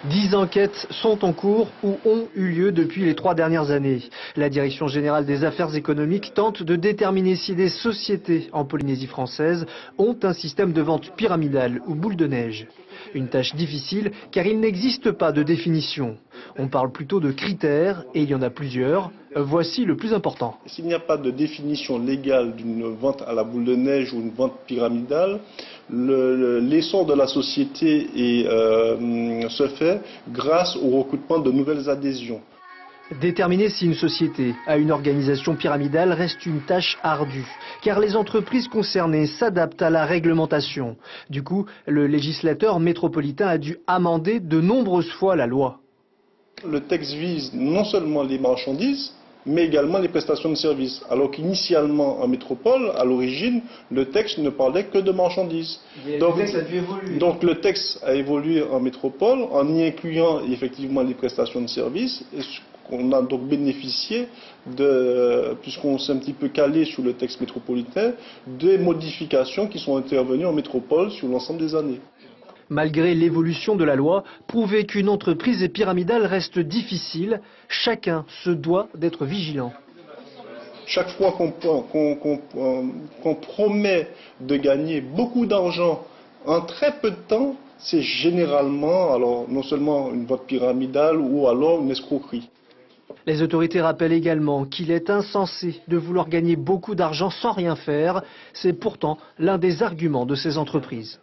10 enquêtes sont en cours ou ont eu lieu depuis les 3 dernières années. La Direction générale des affaires économiques tente de déterminer si des sociétés en Polynésie française ont un système de vente pyramidal ou boule de neige. Une tâche difficile car il n'existe pas de définition. On parle plutôt de critères et il y en a plusieurs. Voici le plus important. S'il n'y a pas de définition légale d'une vente à la boule de neige ou une vente pyramidale, l'essor de la société se fait grâce au recrutement de nouvelles adhésions. Déterminer si une société a une organisation pyramidale reste une tâche ardue, car les entreprises concernées s'adaptent à la réglementation. Du coup, le législateur métropolitain a dû amender de nombreuses fois la loi. Le texte vise non seulement les marchandises, mais également les prestations de services. Alors qu'initialement en métropole, à l'origine, le texte ne parlait que de marchandises. Donc le texte a évolué en métropole en y incluant effectivement les prestations de services. Et on a donc bénéficié, puisqu'on s'est un petit peu calé sur le texte métropolitain, des modifications qui sont intervenues en métropole sur l'ensemble des années. Malgré l'évolution de la loi, prouver qu'une entreprise est pyramidale reste difficile. Chacun se doit d'être vigilant. Chaque fois qu'on promet de gagner beaucoup d'argent en très peu de temps, c'est généralement alors non seulement une vente pyramidale ou alors une escroquerie. Les autorités rappellent également qu'il est insensé de vouloir gagner beaucoup d'argent sans rien faire. C'est pourtant l'un des arguments de ces entreprises.